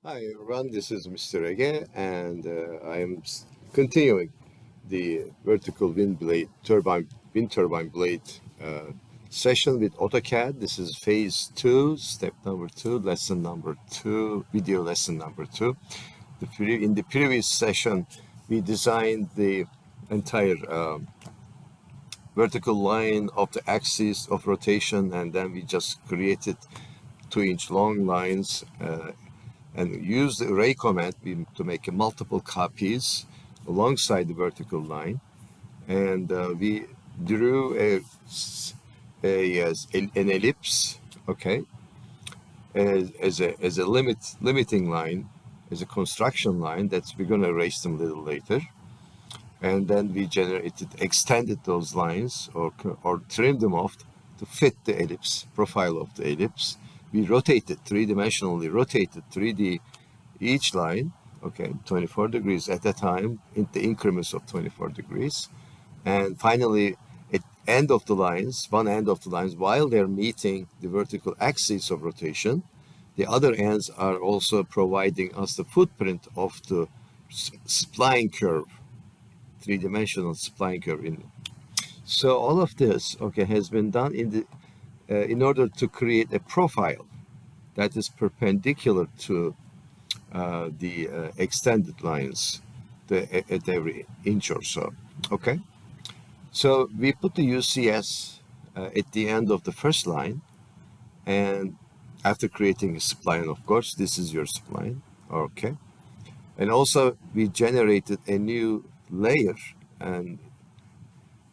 Hi everyone, this is Mr. Ege, and I am continuing the vertical wind turbine blade session with AutoCAD. This is phase two, step number two, lesson number two, video lesson number two. In the previous session, we designed the entire vertical line of the axis of rotation, and then we just created 2-inch long lines and use the array command to make multiple copies alongside the vertical line. And we drew an ellipse, okay, as a limiting line, as a construction line that we're going to erase them a little later. And then we extended those lines or trimmed them off to fit the ellipse, profile of the ellipse. We rotated, three-dimensionally rotated 3D each line, okay, 24 degrees at a time in the increments of 24 degrees. And finally, at end of the lines, one end of the lines, while they're meeting the vertical axis of rotation, the other ends are also providing us the footprint of the spline curve, three-dimensional spline curve. So all of this, okay, has been done in order to create a profile that is perpendicular to the extended lines at every inch or so. Okay, so we put the UCS at the end of the first line, and after creating a spline, of course, this is your spline. Okay, and also we generated a new layer, and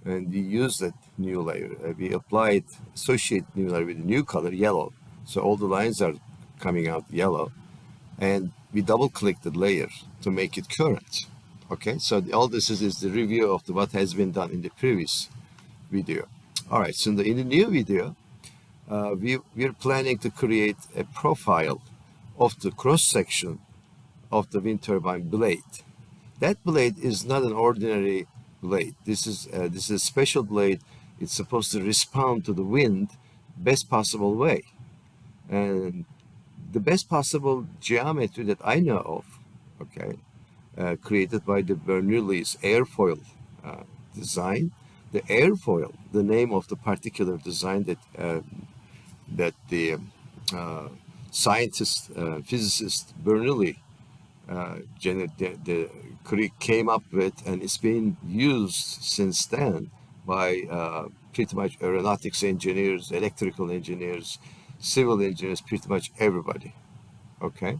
we used that new layer. We applied associate new layer with a new color, yellow. So all the lines are coming out yellow, and we double click the layer to make it current. Okay, so all this is the review of what has been done in the previous video. All right, so in the new video, we're planning to create a profile of the cross section of the wind turbine blade. That blade is not an ordinary blade. This is a special blade. It's supposed to respond to the wind best possible way, and the best possible geometry that I know of, okay, created by the Bernoulli's airfoil design. The airfoil, the name of the particular design that the uh, scientist, physicist Bernoulli came up with, and it's been used since then by pretty much aeronautics engineers, electrical engineers, civil engineers, pretty much everybody. Okay,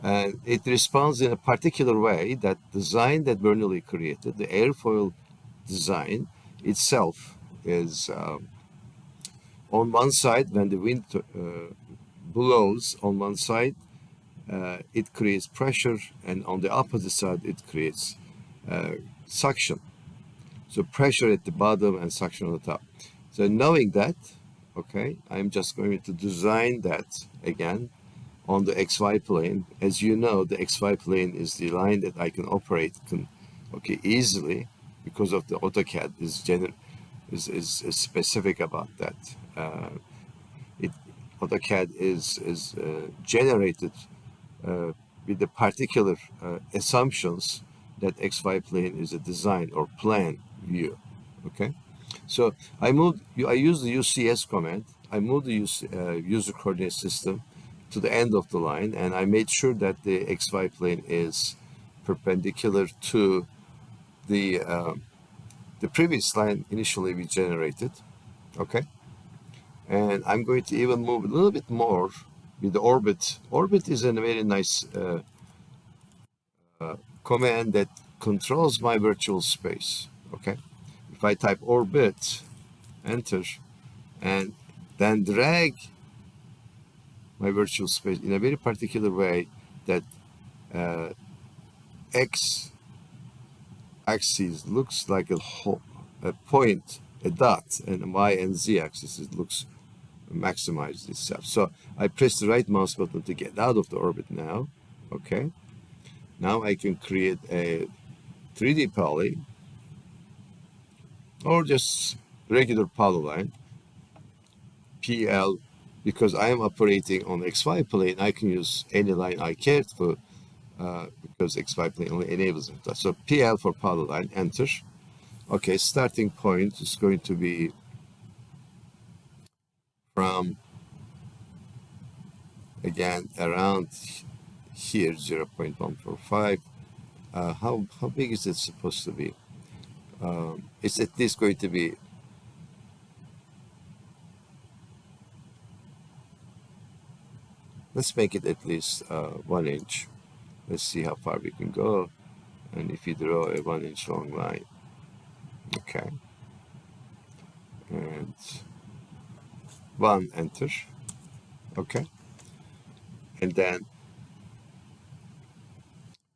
and it responds in a particular way. That design that Bernoulli created, the airfoil design itself, is on one side when the wind blows on one side, it creates pressure, and on the opposite side, it creates suction. So pressure at the bottom and suction on the top. So knowing that, okay, I'm just going to design that again on the XY plane. As you know, the XY plane is the line that I can operate okay, easily because of the AutoCAD is specific about that. It AutoCAD is generated with the particular assumptions that XY plane is a design or plan view. Okay, so I use the UCS command. I moved the user coordinate system to the end of the line, and I made sure that the XY plane is perpendicular to the uh, the previous line initially we generated. Okay, and I'm going to even move a little bit more with the orbit. Orbit is a very nice command that controls my virtual space. Okay, if I type orbit, enter, and then drag my virtual space in a very particular way, that uh, x axis looks like a point, a dot, and y and z axis it looks maximized itself. So I press the right mouse button to get out of the orbit now. Okay, now I can create a 3D poly or just regular polyline, PL, because I am operating on XY plane, I can use any line I care to, because XY plane only enables it. So PL for polyline, enter. Okay, starting point is going to be from, again, around here, 0.145. How big is it supposed to be? It's at least going to be, let's make it at least 1 inch. Let's see how far we can go. And if you draw a 1 inch long line, okay, and one, enter, okay, and then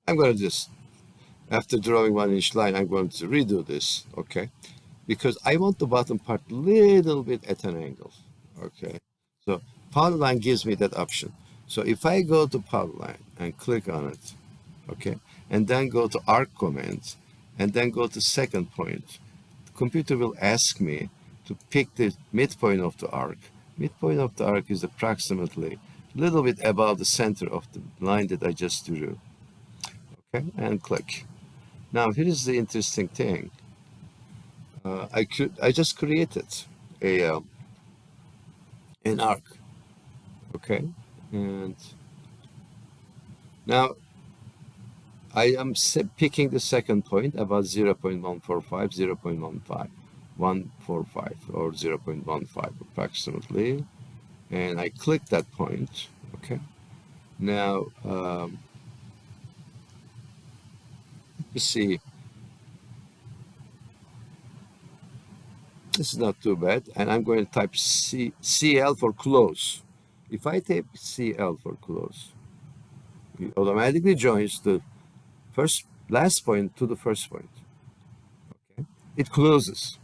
I'm going to just, after drawing 1 inch line, I'm going to redo this, okay, because I want the bottom part little bit at an angle, okay. So polyline gives me that option. So if I go to polyline and click on it, okay, and then go to arc command, and then go to second point, the computer will ask me to pick the midpoint of the arc. Midpoint of the arc is approximately a little bit above the center of the line that I just drew, okay, and click. Now here is the interesting thing. I just created a an arc, okay, and now I am picking the second point about 0.145, 0.15, 145 or 0.15 approximately, and I click that point, okay. Now you see, this is not too bad, and I'm going to type CL for close. If I type CL for close, it automatically joins the last point to the first point. Okay, it closes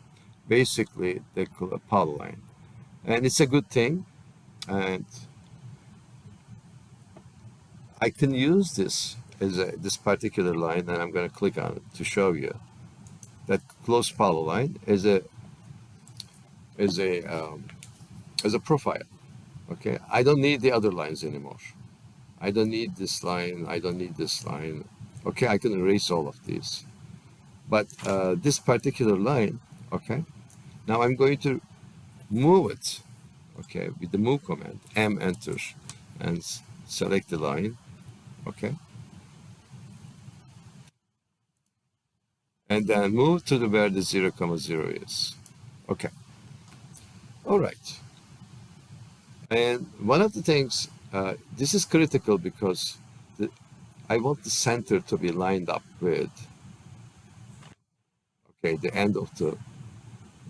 basically the polyline, and it's a good thing. And I can use this as this particular line, and I'm going to click on it to show you that close polyline as a as a um, as a profile. Okay, I don't need the other lines anymore. I don't need this line. I don't need this line. Okay, I can erase all of these. But this particular line, okay, now I'm going to move it, okay, with the move command, M, enter, and select the line, okay, and then move to the where the 0, 0 is. Okay, all right. And one of the things, this is critical because I want the center to be lined up with, okay, the end of the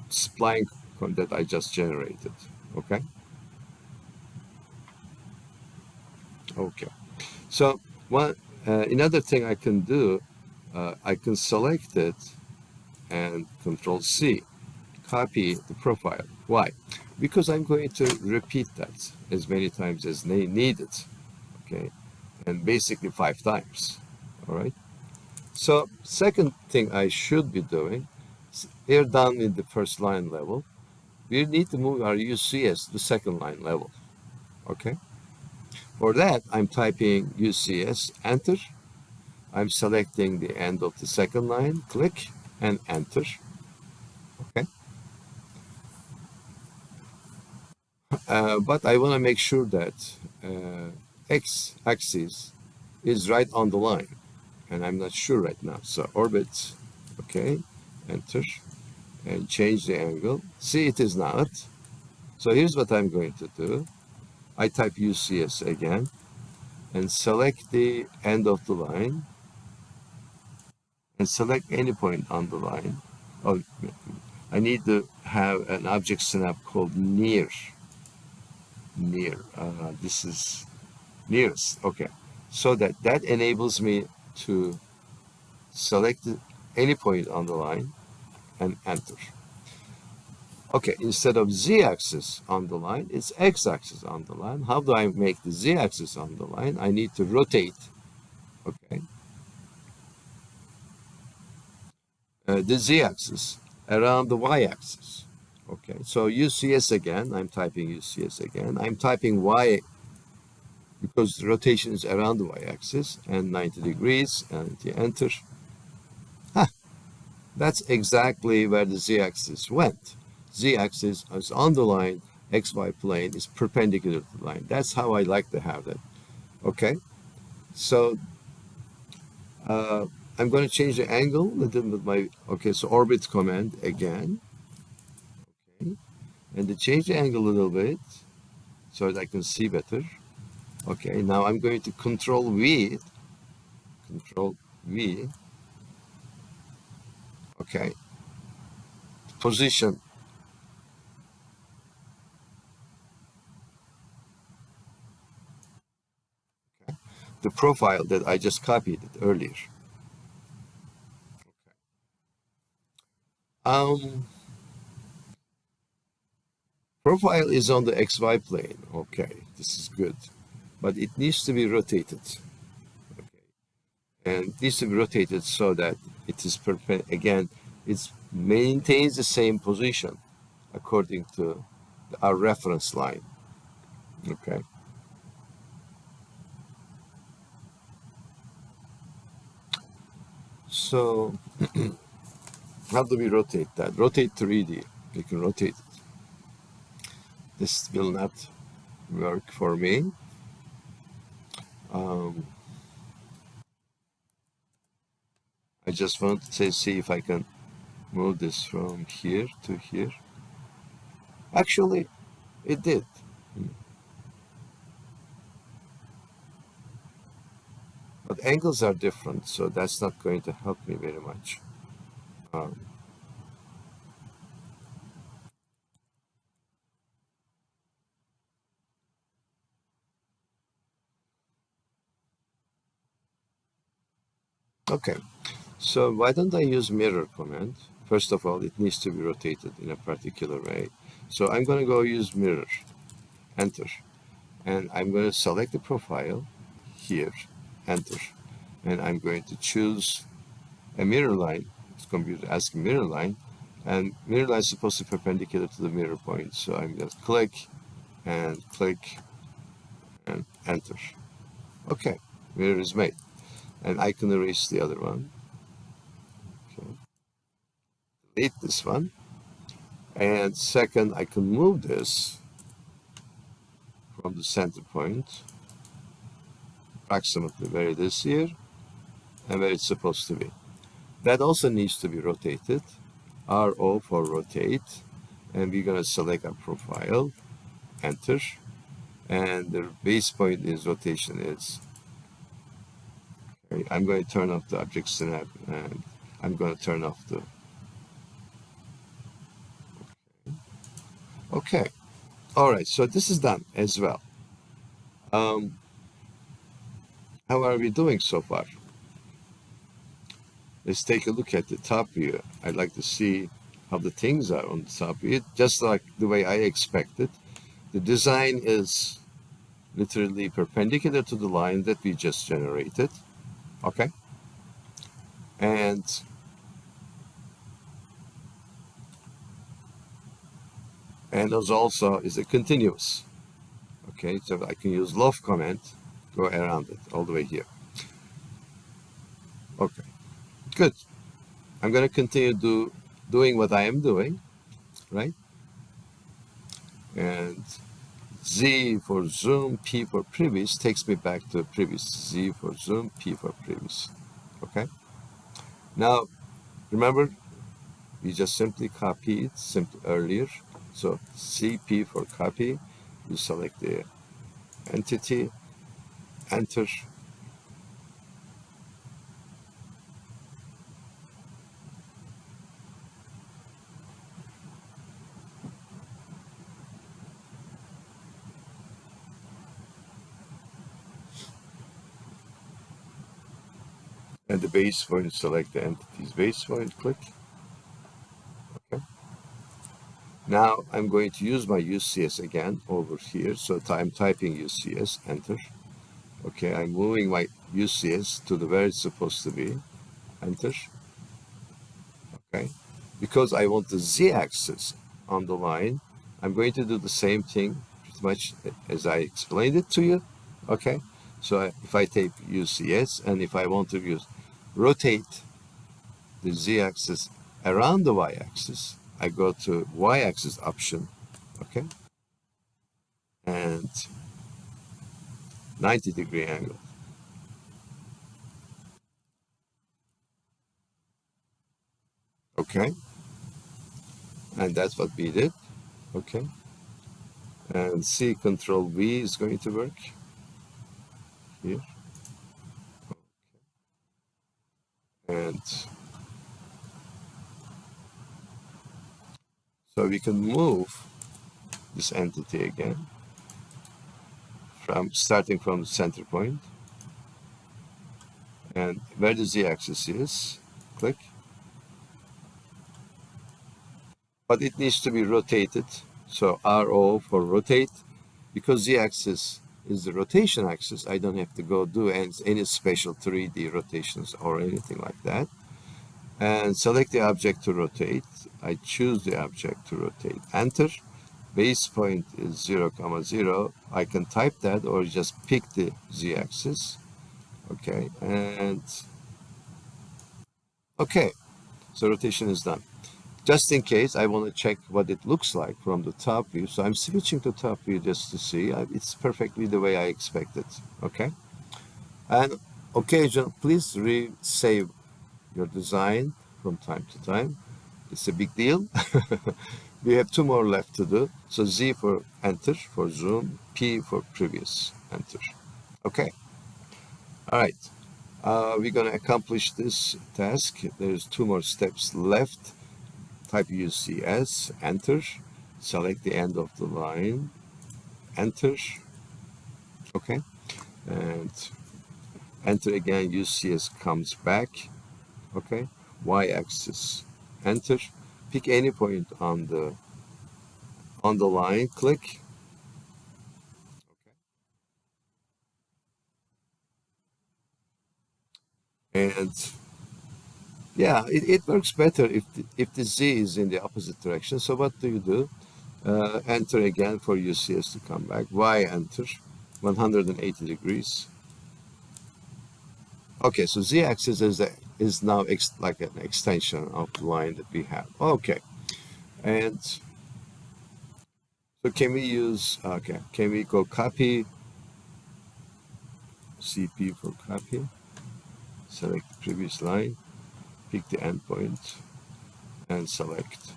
spline that I just generated, okay? Okay, so another thing I can do, I can select it and Control C, copy the profile. Why? Because I'm going to repeat that as many times as needed, okay? And basically 5 times, all right? So second thing I should be doing, here down in the first line level, we need to move our UCS to the second line level, okay? For that, I'm typing UCS, enter. I'm selecting the end of the second line, click, and enter, okay? But I want to make sure that x-axis is right on the line, and I'm not sure right now. So orbit, okay, enter, and change the angle. See, it is not. So here's what I'm going to do. I type UCS again, and select the end of the line, and select any point on the line. Oh, I need to have an object snap called near. Near. This is nearest. Okay. So that enables me to select any point on the line and enter. Okay, instead of z-axis on the line, it's x-axis on the line. How do I make the z-axis on the line? I need to rotate, okay, the z-axis around the y-axis. Okay, so UCS again, I'm typing UCS again. I'm typing Y because the rotation is around the Y-axis and 90 degrees, and you enter. Ha, that's exactly where the Z-axis went. Z-axis is on the line, XY plane is perpendicular to the line. That's how I like to have that. Okay, so I'm going to change the angle a little with my, okay, so orbit command again. Okay, and to change the angle a little bit so that I can see better. Okay, now I'm going to control V, okay, position the profile that I just copied it earlier. Um, Profile is on the XY plane. Okay, this is good, but it needs to be rotated. Okay, and it needs to be rotated so that it is again, it maintains the same position according to our reference line. Okay. So how do we rotate that? Rotate 3D. You can rotate it. This will not work for me. Um, I just want to see if I can move this from here to here. Actually, it did. But angles are different, so that's not going to help me very much. Um, okay, so why don't I use mirror command? First of all, it needs to be rotated in a particular way. So I'm going to go use mirror, enter, and I'm going to select the profile here, enter, and I'm going to choose a mirror line. It's computer asking mirror line, and mirror line is supposed to be perpendicular to the mirror point. So I'm going to click and enter. Okay, mirror is made, and I can erase the other one. Okay. Delete this one, and second, I can move this from the center point approximately where it is here and where it's supposed to be. That also needs to be rotated. RO for rotate, and we're going to select our profile, enter, and the base point is rotation is. Okay, I'm going to turn off the object snap, and I'm going to turn off the. Okay, all right. So this is done as well. Um, how are we doing so far? Let's take a look at the top view. I'd like to see how the things are on the top view, just like the way I expected. The design is literally perpendicular to the line that we just generated. Okay, and as also is a continuous. Okay, so I can use loft command, go around it all the way here. Okay, good. I'm going to continue doing what I am doing, right? And Z for zoom, P for previous takes me back to previous. Z for zoom, P for previous. Okay. Now, remember, we just simply copied earlier. So CP for copy, you select the entity, enter, and the base point, select the entity's base point, click. Okay. Now I'm going to use my UCS again over here. So I'm typing UCS, enter. Okay, I'm moving my UCS to the where it's supposed to be, enter. Okay, because I want the Z-axis on the line. I'm going to do the same thing pretty much as I explained it to you. Okay, so if I take UCS and if I want to use rotate the z-axis around the y-axis, I go to y-axis option, okay, and 90-degree angle. Okay, and that's what we did. Okay, and C Control V is going to work here, and so we can move this entity again from starting from the center point, and where the z-axis is, click, but it needs to be rotated. So RO for rotate, because z-axis is the rotation axis, I don't have to go do any special 3D rotations or anything like that. And select the object to rotate. I choose the object to rotate. Enter. Base point is 0, 0. I can type that or just pick the z-axis. Okay, and okay, so rotation is done. Just in case I want to check what it looks like from the top view, so I'm switching to top view just to see. It's perfectly the way I expected. Okay, and occasionally please save your design from time to time. It's a big deal. We have 2 more left to do. So Z for enter for zoom, P for previous, enter. Okay. All right. We're going to accomplish this task. There's 2 more steps left. Type UCS, enter. Select the end of the line, enter. Okay. And enter again, UCS comes back. Okay. Y-axis, enter. Pick any point on the line, click. Okay. And yeah, it works better if the Z is in the opposite direction. So what do? Enter again for UCS to come back. Y enter, 180 degrees. Okay, so Z-axis is now like an extension of the line that we have. Okay, and so can we use, okay, can we go copy, CP for copy, select the previous line, pick the endpoint, and select.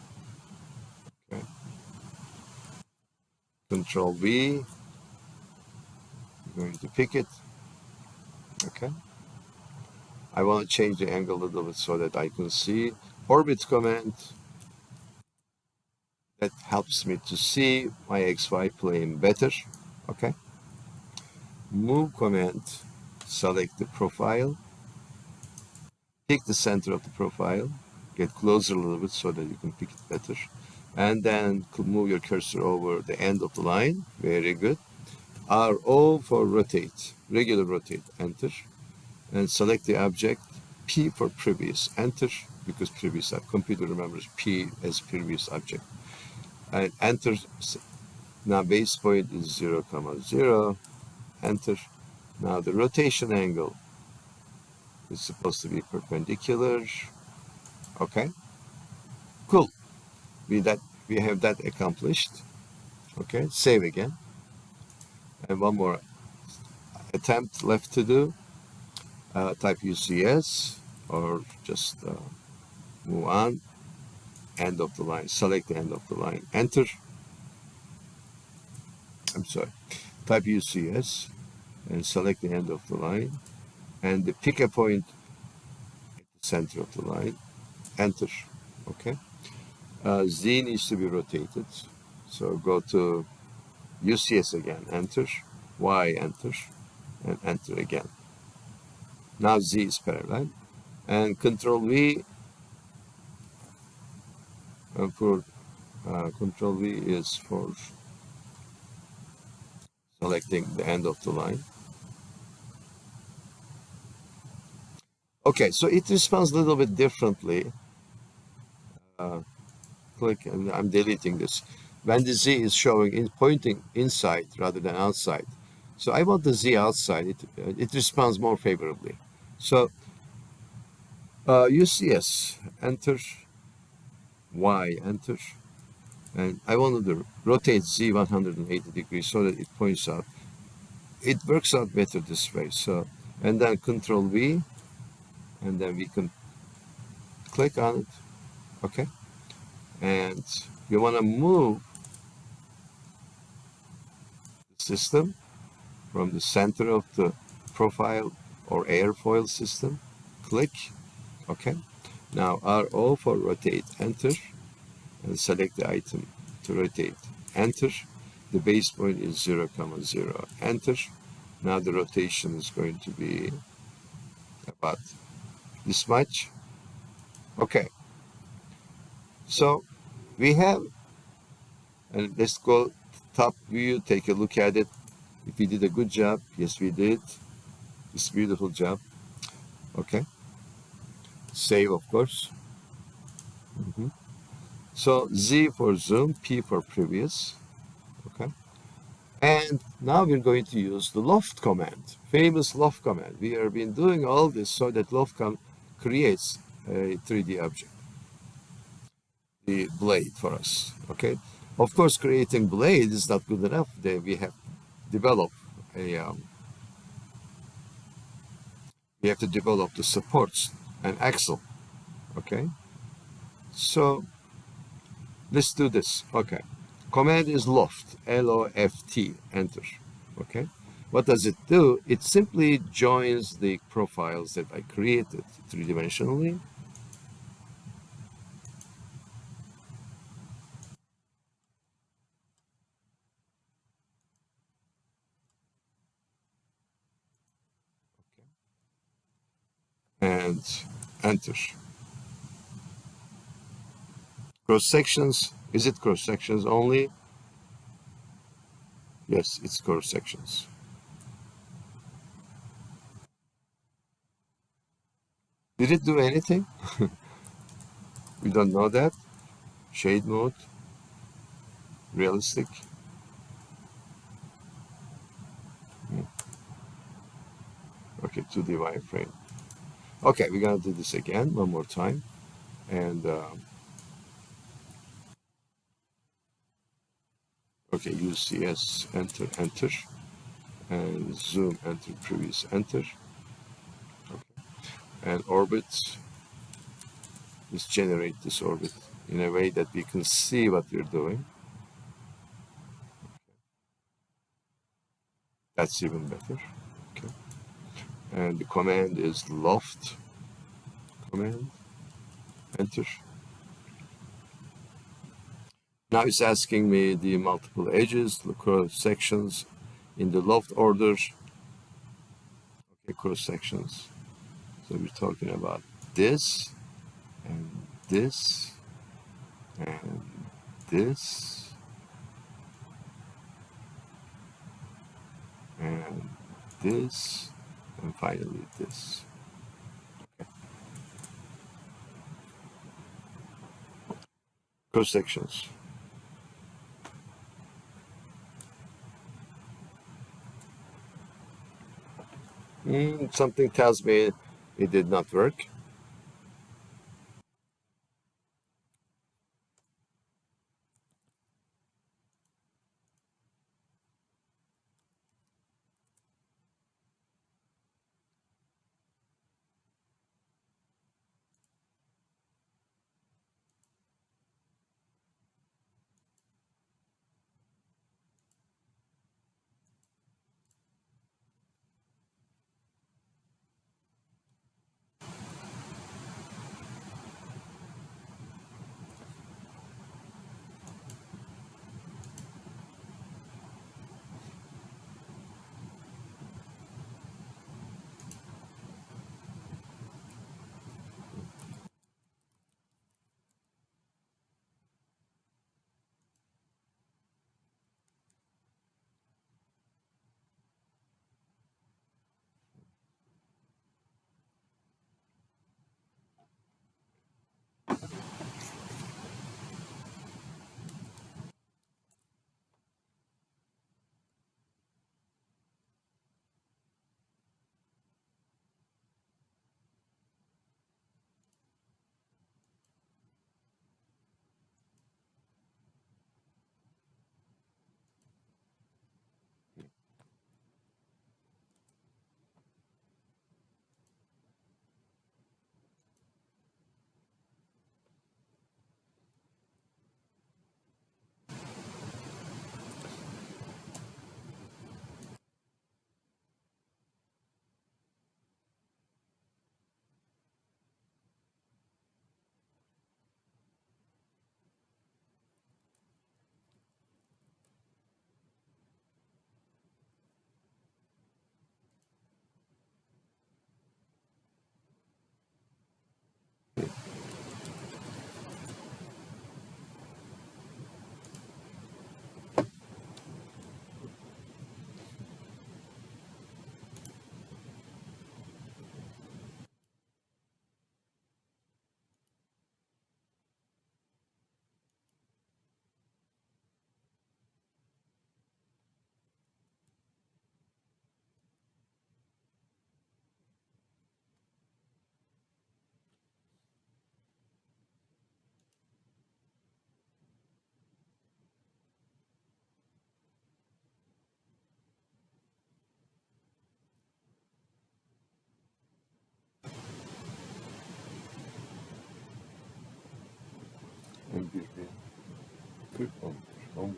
Okay. Control V, I'm going to pick it. Okay. I want to change the angle a little bit so that I can see. Orbit command, that helps me to see my XY plane better. Okay. Move command, select the profile, pick the center of the profile, get closer a little bit so that you can pick it better, and then move your cursor over the end of the line. Very good. RO for rotate, regular rotate, enter, and select the object. P for previous, enter, because previous computer remembers P as previous object, and enter. Now base point is 0, 0, enter. Now the rotation angle is supposed to be perpendicular. Okay, cool. We have that accomplished. Okay, save again, and one more attempt left to do. Type UCS or just move on. End of the line. Select the end of the line. Enter. I'm sorry. Type UCS and select the end of the line, and pick a point at the center of the line. Enter. Okay. Z needs to be rotated. So go to UCS again. Enter. Y enter, and enter again. Now Z is parallel, and Control V for Control V is for selecting the end of the line. Okay, so it responds a little bit differently click, and I'm deleting this. When the Z is showing in pointing inside rather than outside. So I want the Z outside. It responds more favorably. So UCS, enter, Y, enter. And I wanted to rotate Z 180 degrees so that it points out. It works out better this way. So, and then Control V, and then we can click on it. Okay. And you want to move the system from the center of the profile or airfoil system. Click. Okay. Now RO for rotate, enter, and select the item to rotate. Enter. The base point is 0, 0. Enter. Now the rotation is going to be about this much. Okay. So we have, and let's go top view, take a look at it. If we did a good job, yes, we did. It's a beautiful job. Okay. Save, of course. So Z for zoom, P for previous. Okay. And now we're going to use the loft command, famous loft command. We have been doing all this so that loft creates a 3D object, the blade for us. Okay. Of course, creating blade is not good enough. We have developed a we have to develop the supports and axle. Okay. So let's do this. Okay. Command is loft, L-O-F-T, enter. Okay. What does it do? It simply joins the profiles that I created three-dimensionally. And enter. Cross sections. Is it cross sections only? Yes, it's cross sections. Did it do anything? We don't know that. Shade mode, realistic. Okay, 2D wireframe. Okay, we're gonna do this again one more time. And okay, UCS, enter, enter. And zoom, enter, previous, enter. Okay. And orbit, let's generate this orbit in a way that we can see what we're doing. That's even better. Okay. And the command is loft command, enter. Now it's asking me the multiple edges, the cross sections in the loft order. Okay, cross sections. So we're talking about this and this and this and this and finally this. Cross sections. Something tells me it did not work. 11.40 olmuş.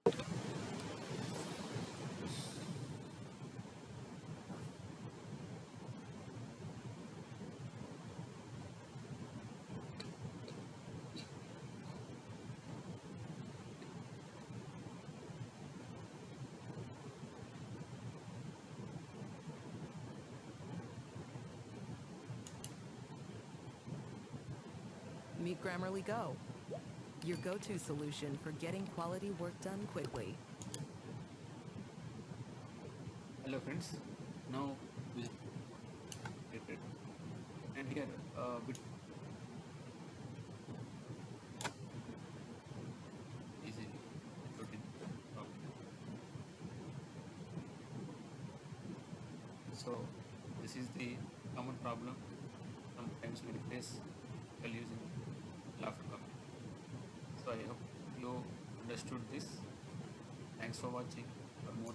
11. Meet Grammarly Go, your go-to solution for getting quality work done quickly. Hello friends, now we created and here bit easily routine problem. So this is the common problem sometimes we face while using laughter copy. So I hope you understood this. Thanks for watching. For more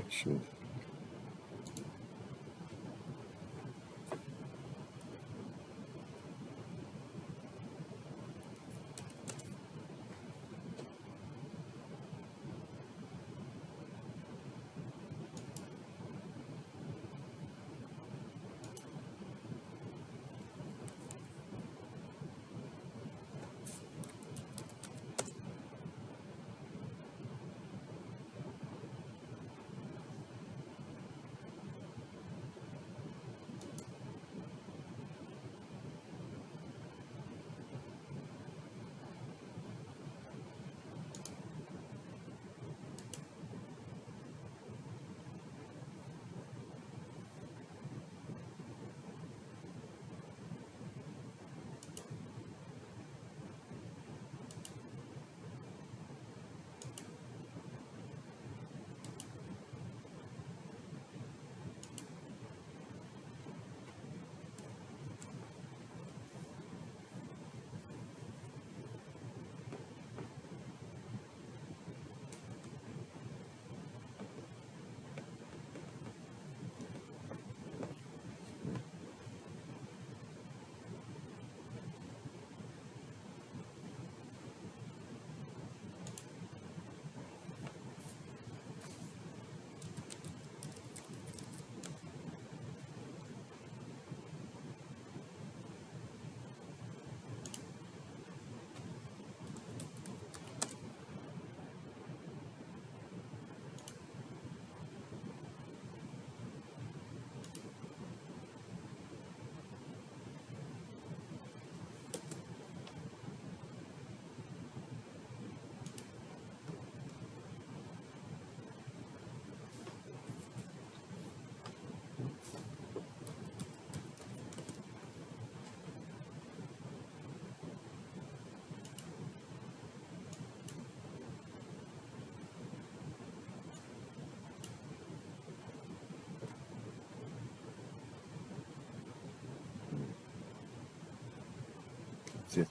Şimdi Yeah.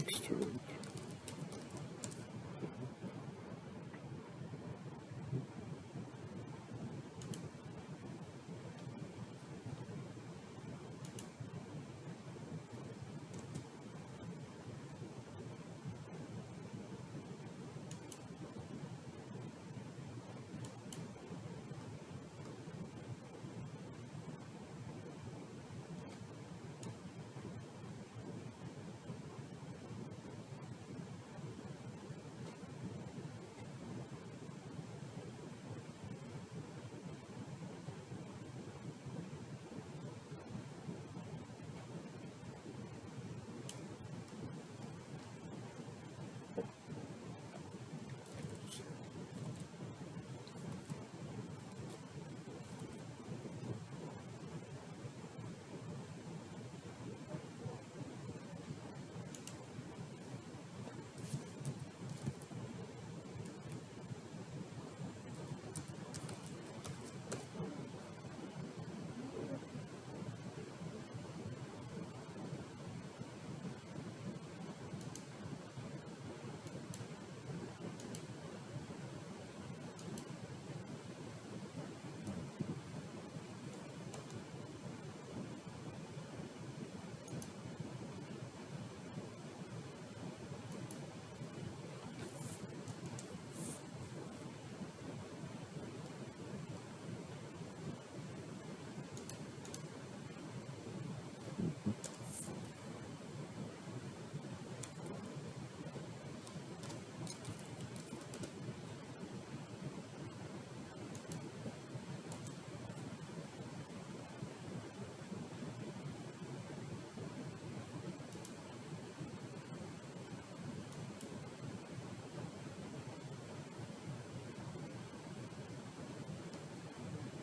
Extrude.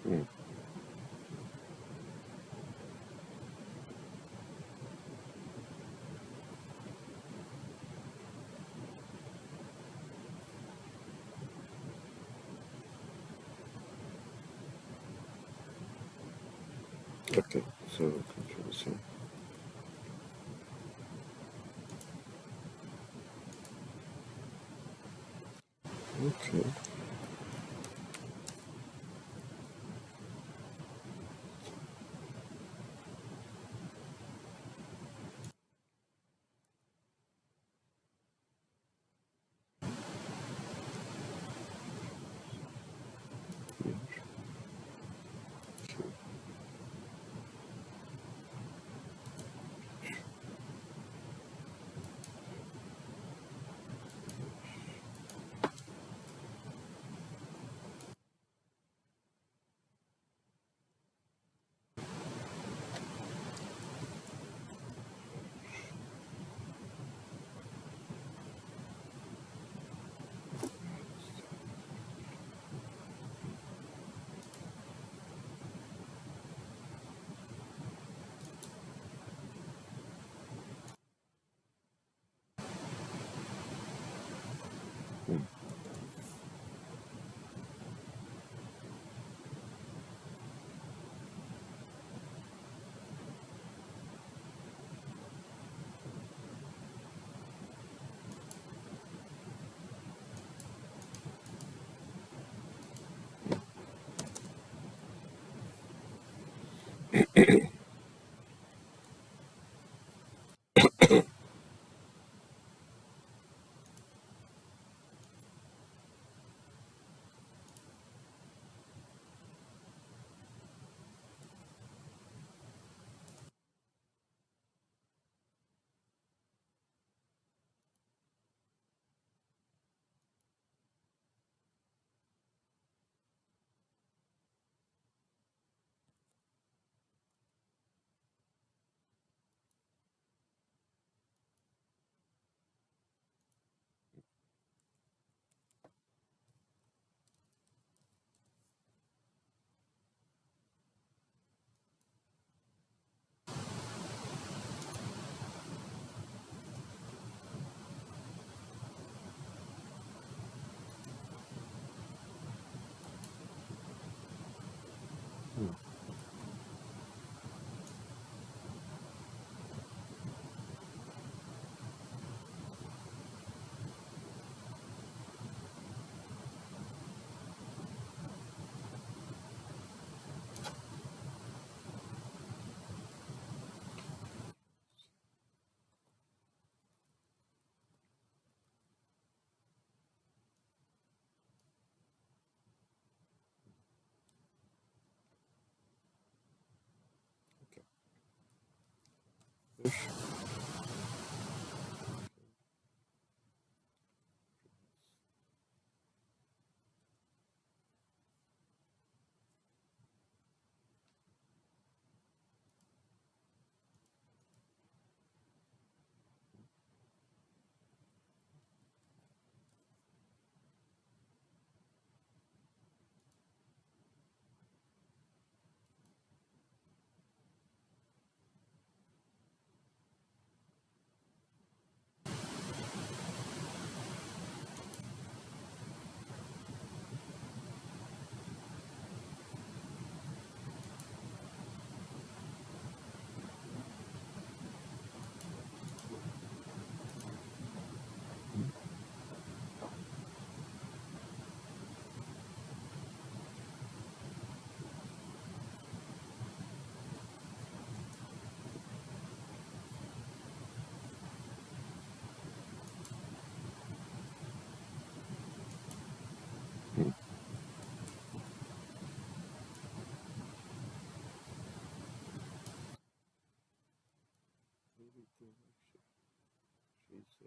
Mm. Okay, so control C. Okay.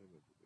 demedim.